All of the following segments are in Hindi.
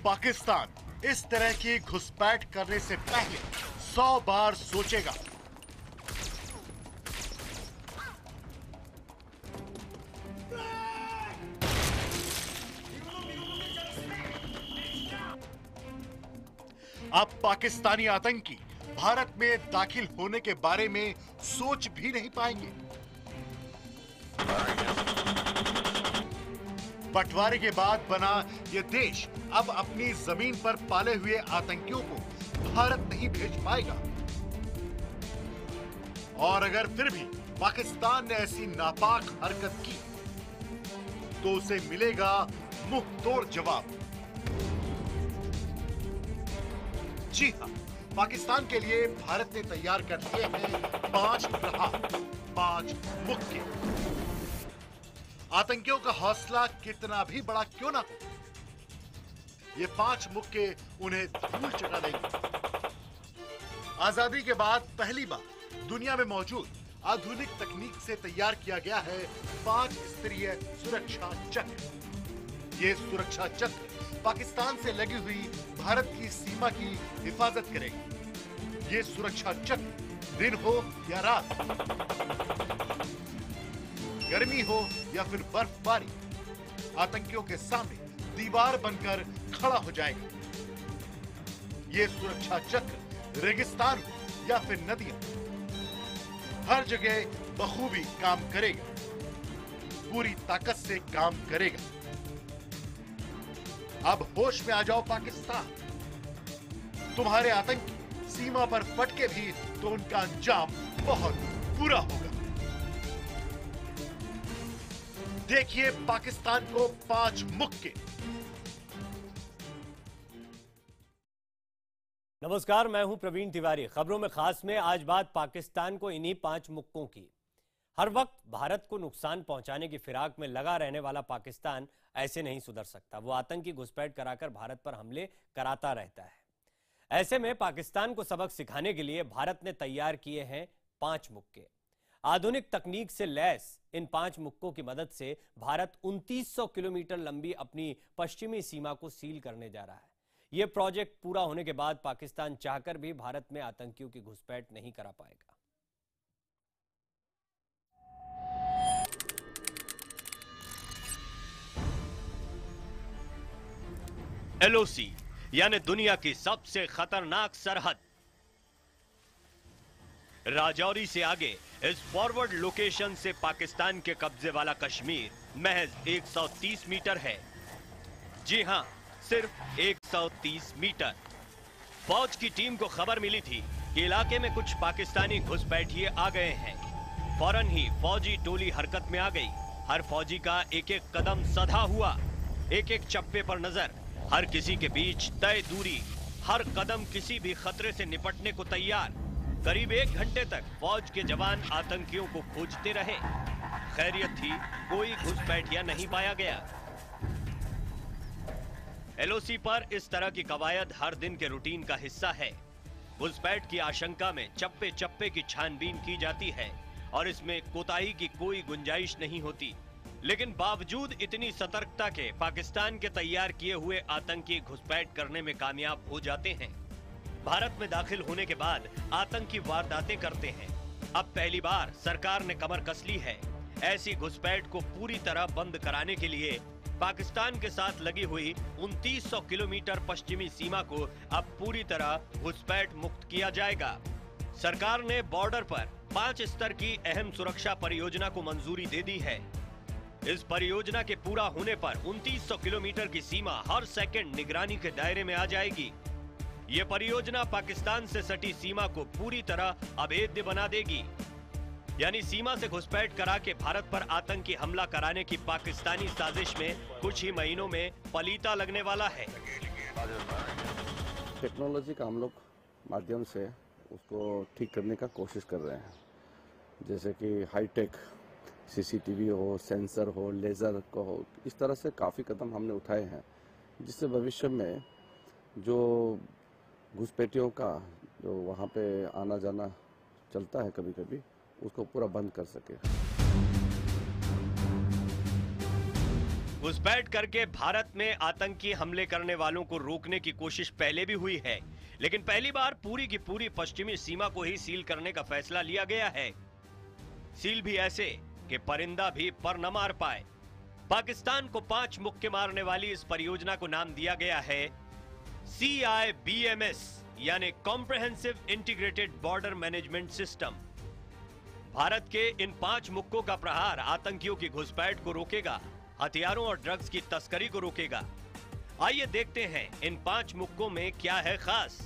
पाकिस्तान इस तरह की घुसपैठ करने से पहले 100 बार सोचेगा। अब पाकिस्तानी आतंकी भारत में दाखिल होने के बारे में सोच भी नहीं पाएंगे। बंटवारे के बाद बना यह देश अब अपनी जमीन पर पाले हुए आतंकियों को भारत नहीं भेज पाएगा। और अगर फिर भी पाकिस्तान ने ऐसी नापाक हरकत की तो उसे मिलेगा मुंह तोड़ जवाब। जी हां, पाकिस्तान के लिए भारत ने तैयार कर दिए हैं 5 प्रहार, 5 मुक्के। आतंकियों का हौसला कितना भी बड़ा क्यों ना हो, ये 5 मुक्के उन्हें धूल चटा देंगे। आजादी के बाद पहली बार दुनिया में मौजूद आधुनिक तकनीक से तैयार किया गया है 5 स्तरीय सुरक्षा चक्र। ये सुरक्षा चक्र पाकिस्तान से लगी हुई भारत की सीमा की हिफाजत करेगी। ये सुरक्षा चक्र दिन हो या रात, गर्मी हो या फिर बर्फबारी, आतंकियों के सामने दीवार बनकर खड़ा हो जाएगा। ये सुरक्षा चक्र रेगिस्तान हो या फिर नदियां, हर जगह बखूबी काम करेगा, पूरी ताकत से काम करेगा। अब होश में आ जाओ पाकिस्तान, तुम्हारे आतंकी सीमा पर फटके भी तो उनका अंजाम बहुत बुरा होगा। देखिए पाकिस्तान को 5 मुक्के। नमस्कार, मैं हूं प्रवीण तिवारी। खबरों में खास में आज बात पाकिस्तान को इन्हीं 5 मुक्कों की। हर वक्त भारत को नुकसान पहुंचाने की फिराक में लगा रहने वाला पाकिस्तान ऐसे नहीं सुधर सकता। वो आतंकी घुसपैठ कराकर भारत पर हमले कराता रहता है। ऐसे में पाकिस्तान को सबक सिखाने के लिए भारत ने तैयार किए हैं 5 मुक्के। आधुनिक तकनीक से लैस इन 5 मुक्कों की मदद से भारत 2900 किलोमीटर लंबी अपनी पश्चिमी सीमा को सील करने जा रहा है। यह प्रोजेक्ट पूरा होने के बाद पाकिस्तान चाहकर भी भारत में आतंकियों की घुसपैठ नहीं करा पाएगा। LOC यानी दुनिया की सबसे खतरनाक सरहद। राजौरी से आगे इस फॉरवर्ड लोकेशन से पाकिस्तान के कब्जे वाला कश्मीर महज 130 मीटर है। जी हां, सिर्फ 130 मीटर। फौज की टीम को खबर मिली थी कि इलाके में कुछ पाकिस्तानी घुसपैठिए आ गए हैं। फौरन ही फौजी टोली हरकत में आ गई। हर फौजी का एक एक कदम सधा हुआ, एक एक चप्पे पर नजर, हर किसी के बीच तय दूरी, हर कदम किसी भी खतरे से निपटने को तैयार। करीब 1 घंटे तक फौज के जवान आतंकियों को खोजते रहे। खैरियत थी, कोई घुसपैठिया नहीं पाया गया। LOC पर इस तरह की कवायद हर दिन के रूटीन का हिस्सा है। घुसपैठ की आशंका में चप्पे चप्पे की छानबीन की जाती है और इसमें कोताही की कोई गुंजाइश नहीं होती। लेकिन बावजूद इतनी सतर्कता के पाकिस्तान के तैयार किए हुए आतंकी घुसपैठ करने में कामयाब हो जाते हैं। भारत में दाखिल होने के बाद आतंकी वारदातें करते हैं। अब पहली बार सरकार ने कमर कस ली है। ऐसी घुसपैठ को पूरी तरह बंद कराने के लिए पाकिस्तान के साथ लगी हुई 2900 किलोमीटर पश्चिमी सीमा को अब पूरी तरह घुसपैठ मुक्त किया जाएगा। सरकार ने बॉर्डर पर 5 स्तर की अहम सुरक्षा परियोजना को मंजूरी दे दी है। इस परियोजना के पूरा होने पर 2900 किलोमीटर की सीमा हर सेकंड निगरानी के दायरे में आ जाएगी। ये परियोजना पाकिस्तान से सटी सीमा को पूरी तरह अभेद्य बना देगी। यानी सीमा से घुसपैठ करा के भारत पर आतंकी हमला कराने की पाकिस्तानी साजिश में कुछ ही महीनों में पलीता लगने वाला है। टेक्नोलॉजी का हम लोग माध्यम से उसको ठीक करने का कोशिश कर रहे हैं, जैसे कि हाईटेक CCTV हो, सेंसर हो, लेज़र को हो। इस तरह से काफ़ी कदम हमने उठाए हैं जिससे भविष्य में जो घुसपैठियों का जो वहाँ पे आना जाना चलता है कभी कभी, उसको पूरा बंद कर सके। घुसपैठ करके भारत में आतंकी हमले करने वालों को रोकने की कोशिश पहले भी हुई है, लेकिन पहली बार पूरी की पूरी पश्चिमी सीमा को ही सील करने का फैसला लिया गया है। सील भी ऐसे कि परिंदा भी पर न मार पाए। पाकिस्तान को 5 मुक्के मारने वाली इस परियोजना को नाम दिया गया है CIBMS, यानी comprehensive integrated border management system. Bharat के इन 5 मुक्कों का प्रहार आतंकियों की घुसपैठ को रोकेगा, हथियारों और ड्रग्स की तस्करी को रोकेगा। आइए देखते हैं इन 5 मुक्कों में क्या है खास।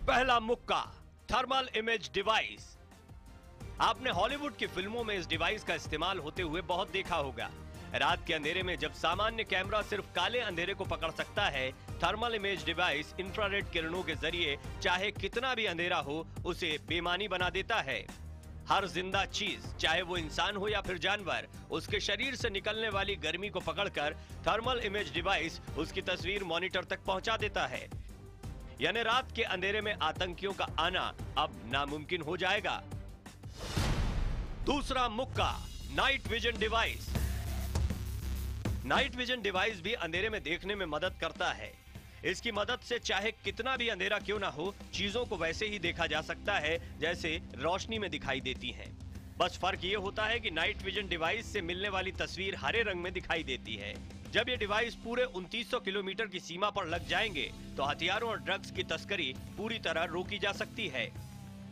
पहला मुक्का, थर्मल इमेज डिवाइस। आपने हॉलीवुड की फिल्मों में इस डिवाइस का इस्तेमाल होते हुए बहुत देखा होगा। रात के अंधेरे में जब सामान्य कैमरा सिर्फ काले अंधेरे को पकड़ सकता है, थर्मल इमेज डिवाइस इंफ्रारेड किरणों के जरिए चाहे कितना भी अंधेरा हो उसे बेमानी बना देता है। हर जिंदा चीज, चाहे वो इंसान हो या फिर जानवर, उसके शरीर से निकलने वाली गर्मी को पकड़कर थर्मल इमेज डिवाइस उसकी तस्वीर मॉनिटर तक पहुंचा देता है। यानी रात के अंधेरे में आतंकियों का आना अब नामुमकिन हो जाएगा। दूसरा मुक्का, night vision device. Night vision device भी अंधेरे में देखने में मदद करता है। इसकी मदद से चाहे कितना भी अंधेरा क्यों ना हो, चीजों को वैसे ही देखा जा सकता है जैसे रोशनी में दिखाई देती हैं। बस फर्क ये होता है कि नाइट विजन डिवाइस से मिलने वाली तस्वीर हरे रंग में दिखाई देती है। जब ये डिवाइस पूरे 2900 किलोमीटर की सीमा पर लग जाएंगे तो हथियारों और ड्रग्स की तस्करी पूरी तरह रोकी जा सकती है।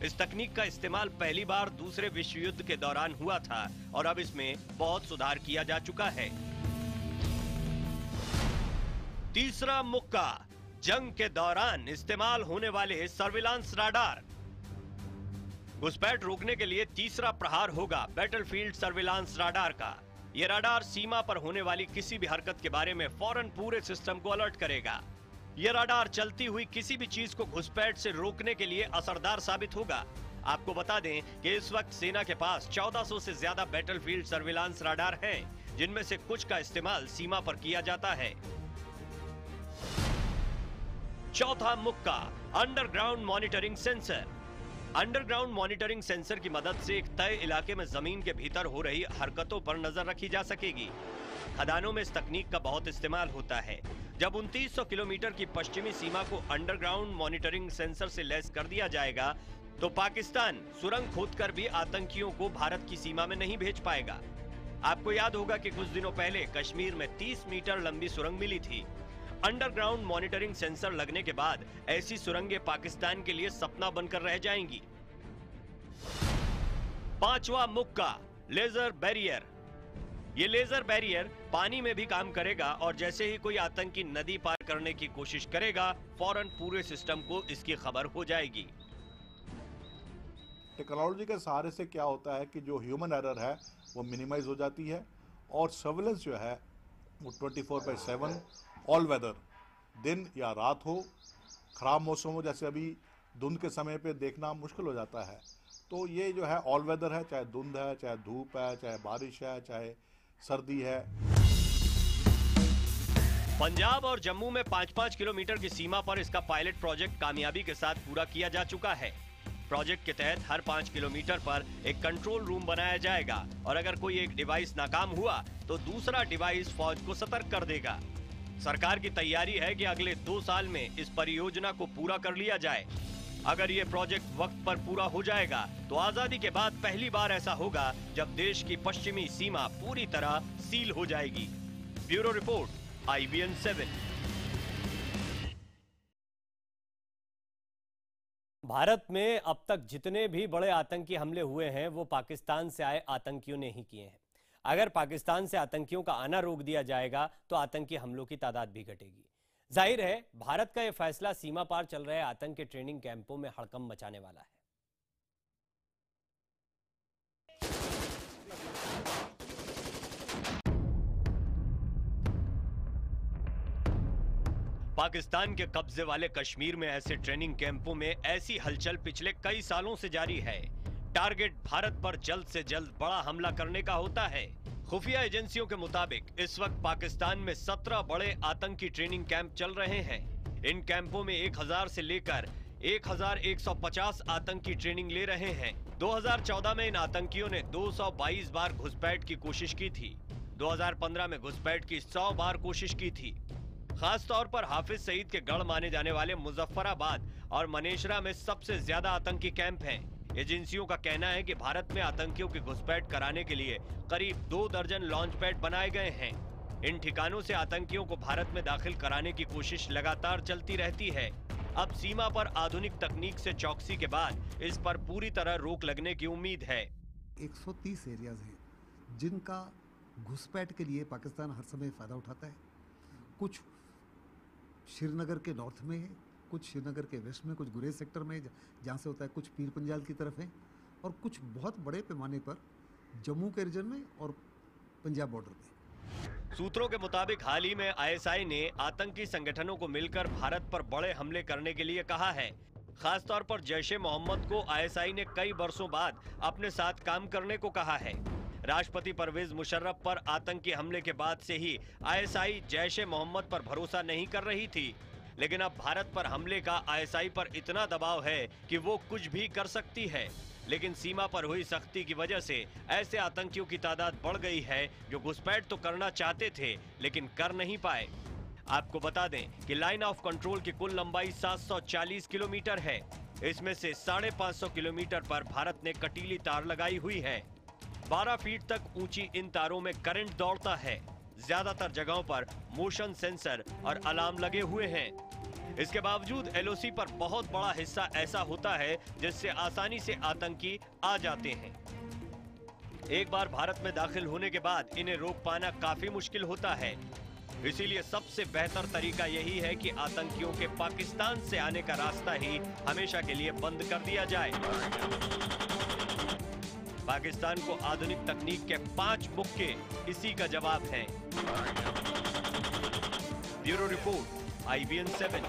इस तकनीक का इस्तेमाल पहली बार दूसरे विश्व युद्ध के दौरान हुआ था और अब इसमें बहुत सुधार किया जा चुका है। तीसरा मुक्का, जंग के दौरान इस्तेमाल होने वाले सर्विलांस राडार। घुसपैठ रोकने के लिए तीसरा प्रहार होगा बैटलफील्ड सर्विलांस राडार का। यह राडार सीमा पर होने वाली किसी भी हरकत के बारे में फौरन पूरे सिस्टम को अलर्ट करेगा। यह राडार चलती हुई किसी भी चीज को घुसपैठ से रोकने के लिए असरदार साबित होगा। आपको बता दें कि इस वक्त सेना के पास 1400 से ज्यादा बैटलफील्ड सर्विलांस राडार हैं, जिनमें से कुछ का इस्तेमाल सीमा पर किया जाता है। चौथा मुक्का, underground monitoring sensor. Underground monitoring sensor की मदद से एक तय इलाके में जमीन के भीतर हो रही हरकतों पर नजर रखी जा सकेगी। खदानों में इस तकनीक का बहुत इस्तेमाल होता है। जब 2900 किलोमीटर की पश्चिमी सीमा को अंडरग्राउंड मॉनिटरिंग सेंसर से लैस कर दिया जाएगा तो पाकिस्तान सुरंग खोदकर भी आतंकियों को भारत की सीमा में नहीं भेज पाएगा। आपको याद होगा कि कुछ दिनों पहले कश्मीर में 30 मीटर लंबी सुरंग मिली थी। अंडरग्राउंड मॉनिटरिंग सेंसर लगने के बाद ऐसी सुरंगें पाकिस्तान के लिए सपना बनकर रह जाएंगी। पांचवा मुक्का, लेजर बैरियर। ये लेजर बैरियर पानी में भी काम करेगा और जैसे ही कोई आतंकी नदी पार करने की कोशिश करेगा, फौरन पूरे सिस्टम को इसकी खबर हो जाएगी। टेक्नोलॉजी के सहारे से क्या होता है कि जो ह्यूमन एरर है वो मिनिमाइज हो जाती है और सर्विलेंस जो है वो 24/7 ऑल वेदर, दिन या रात हो, खराब मौसम हो, जैसे अभी धुंध के समय पे देखना मुश्किल हो जाता है। तो ये जो है ऑल वेदर है, चाहे धुंध है, चाहे धूप है, चाहे बारिश है, चाहे सर्दी है। पंजाब और जम्मू में 5-5 किलोमीटर की सीमा पर इसका पायलट प्रोजेक्ट कामयाबी के साथ पूरा किया जा चुका है। प्रोजेक्ट के तहत हर 5 किलोमीटर पर एक कंट्रोल रूम बनाया जाएगा और अगर कोई एक डिवाइस नाकाम हुआ तो दूसरा डिवाइस फौज को सतर्क कर देगा। सरकार की तैयारी है कि अगले 2 साल में इस परियोजना को पूरा कर लिया जाए। अगर ये प्रोजेक्ट वक्त पर पूरा हो जाएगा तो आजादी के बाद पहली बार ऐसा होगा जब देश की पश्चिमी सीमा पूरी तरह सील हो जाएगी। Bureau report, IBN 7। भारत में अब तक जितने भी बड़े आतंकी हमले हुए हैं वो पाकिस्तान से आए आतंकियों ने ही किए हैं। अगर पाकिस्तान से आतंकियों का आना रोक दिया जाएगा तो आतंकी हमलों की तादाद भी घटेगी। जाहिर है भारत का यह फैसला सीमा पार चल रहे आतंक के ट्रेनिंग कैंपों में हड़कंप मचाने वाला है। पाकिस्तान के कब्जे वाले कश्मीर में ऐसे ट्रेनिंग कैंपों में ऐसी हलचल पिछले कई सालों से जारी है। टारगेट भारत पर जल्द से जल्द बड़ा हमला करने का होता है। खुफिया एजेंसियों के मुताबिक इस वक्त पाकिस्तान में 17 बड़े आतंकी ट्रेनिंग कैंप चल रहे हैं। इन कैंपों में 1000 से लेकर 1150 आतंकी ट्रेनिंग ले रहे हैं। 2014 में इन आतंकियों ने 222 बार घुसपैठ की कोशिश की थी। 2015 में घुसपैठ की 100 बार कोशिश की थी। खास तौर पर हाफिज सईद के गढ़ माने जाने वाले मुजफ्फराबाद और मनेसरा में सबसे ज्यादा आतंकी कैंप हैं। एजेंसियों का कहना है कि भारत में आतंकियों की घुसपैठ कराने के लिए करीब 2 दर्जन लॉन्च पैड बनाए गए हैं। इन ठिकानों से आतंकियों को भारत में दाखिल कराने की कोशिश लगातार चलती रहती है। अब सीमा पर आधुनिक तकनीक से चौकसी के बाद इस पर पूरी तरह रोक लगने की उम्मीद है। 130 एरियाज हैं जिनका घुसपैठ के लिए पाकिस्तान हर समय फ़ायदा उठाता है। कुछ श्रीनगर के नॉर्थ में है, कुछ श्रीनगर के वेस्ट में, कुछ गुरेज सेक्टर में जहाँ से होता है, कुछ पीर पंजाल की तरफ है, और कुछ बहुत बड़े पैमाने पर जम्मू के रीजन में और पंजाब बॉर्डर पे। सूत्रों के मुताबिक हाल ही में आईएसआई ने आतंकी संगठनों को मिलकर भारत पर बड़े हमले करने के लिए कहा है। खासतौर पर जैश-ए-मोहम्मद को आईएसआई ने कई बरसों बाद अपने साथ काम करने को कहा है। राष्ट्रपति परवेज मुशर्रफ पर आतंकी हमले के बाद से ही आईएसआई जैश-ए-मोहम्मद पर भरोसा नहीं कर रही थी, लेकिन अब भारत पर हमले का आईएसआई पर इतना दबाव है कि वो कुछ भी कर सकती है। लेकिन सीमा पर हुई सख्ती की वजह से ऐसे आतंकियों की तादाद बढ़ गई है जो घुसपैठ तो करना चाहते थे लेकिन कर नहीं पाए। आपको बता दें कि लाइन ऑफ कंट्रोल की कुल लंबाई 740 किलोमीटर है। इसमें से 550 किलोमीटर पर भारत ने कटीली तार लगाई हुई है। 12 फीट तक ऊंची इन तारों में करंट दौड़ता है। ज्यादातर जगहों पर मोशन सेंसर और अलार्म लगे हुए हैं। इसके बावजूद एलओसी पर बहुत बड़ा हिस्सा ऐसा होता है जिससे आसानी से आतंकी आ जाते हैं। एक बार भारत में दाखिल होने के बाद इन्हें रोक पाना काफी मुश्किल होता है। इसीलिए सबसे बेहतर तरीका यही है कि आतंकियों के पाकिस्तान से आने का रास्ता ही हमेशा के लिए बंद कर दिया जाए। पाकिस्तान को आधुनिक तकनीक के 5 मुक्के इसी का जवाब हैं। Bureau report, IBN 7।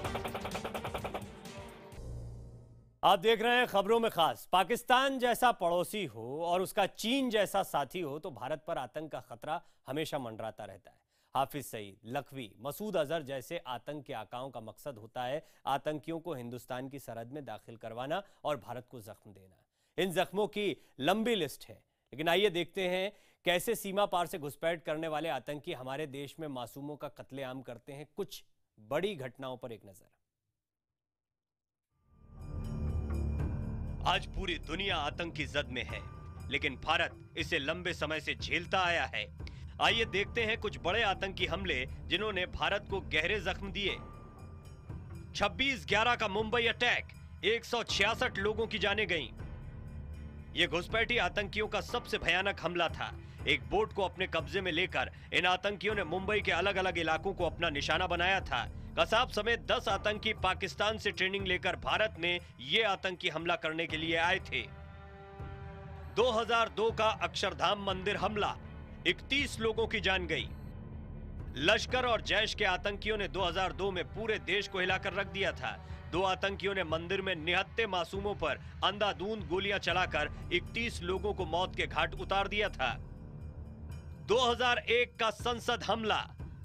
आप देख रहे हैं खबरों में खास। पाकिस्तान जैसा पड़ोसी हो और उसका चीन जैसा साथी हो तो भारत पर आतंक का खतरा हमेशा मंडराता रहता है। हाफिज सईद, लखवी, मसूद अजहर जैसे आतंक के आकाओं का मकसद होता है आतंकियों को हिंदुस्तान की सरहद में दाखिल करवाना और भारत को जख्म देना। इन जख्मों की लंबी लिस्ट है, लेकिन आइए देखते हैं कैसे सीमा पार से घुसपैठ करने वाले आतंकी हमारे देश में मासूमों का कत्लेआम करते हैं। कुछ बड़ी घटनाओं पर एक नजर। आज पूरी दुनिया आतंक की जद में है, लेकिन भारत इसे लंबे समय से झेलता आया है। आइए देखते हैं कुछ बड़े आतंकी हमले जिन्होंने भारत को गहरे जख्म दिए। 26/11 का मुंबई अटैक, 166 लोगों की जानें गईं। यह घुसपैठी आतंकियों का सबसे भयानक हमला था। एक बोट को अपने कब्जे में लेकर इन आतंकियों ने मुंबई के अलग अलग इलाकों को अपना निशाना बनाया था। कसाब समेत 10 आतंकी पाकिस्तान से ट्रेनिंग लेकर भारत में यह आतंकी हमला करने के लिए आए थे। 2002 का अक्षरधाम मंदिर हमला, 31 लोगों की जान गई। लश्कर और जैश के आतंकियों ने 2002 में पूरे देश को हिलाकर रख दिया था। 2 आतंकियों ने मंदिर में निहत्थे मासूमों पर अंधाधुंध गोलियां चलाकर 31 लोगों को मौत के घाट उतार दिया था। 2001 का संसद हमला,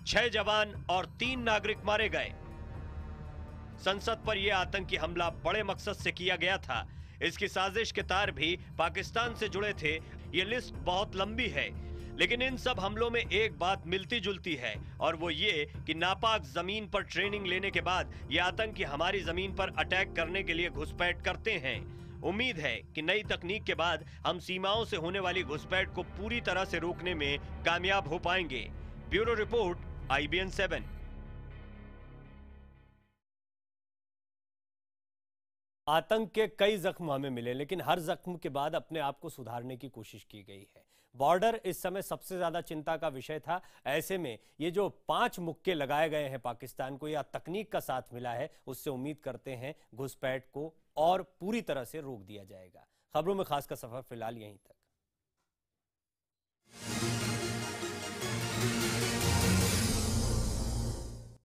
6 जवान और 3 नागरिक मारे गए। संसद पर यह आतंकी हमला बड़े मकसद से किया गया था। इसकी साजिश के तार भी पाकिस्तान से जुड़े थे। यह लिस्ट बहुत लंबी है, लेकिन इन सब हमलों में एक बात मिलती जुलती है, और वो ये कि नापाक जमीन पर ट्रेनिंग लेने के बाद ये आतंकी हमारी जमीन पर अटैक करने के लिए घुसपैठ करते हैं। उम्मीद है कि नई तकनीक के बाद हम सीमाओं से होने वाली घुसपैठ को पूरी तरह से रोकने में कामयाब हो पाएंगे। Bureau report, IBN 7। आतंक के कई जख्म हमें मिले, लेकिन हर जख्म के बाद अपने आप को सुधारने की कोशिश की गई है। बॉर्डर इस समय सबसे ज्यादा चिंता का विषय था। ऐसे में ये जो 5 मुक्के लगाए गए हैं पाकिस्तान को, या तकनीक का साथ मिला है, उससे उम्मीद करते हैं घुसपैठ को और पूरी तरह से रोक दिया जाएगा। खबरों में खास का सफर फिलहाल यहीं तक।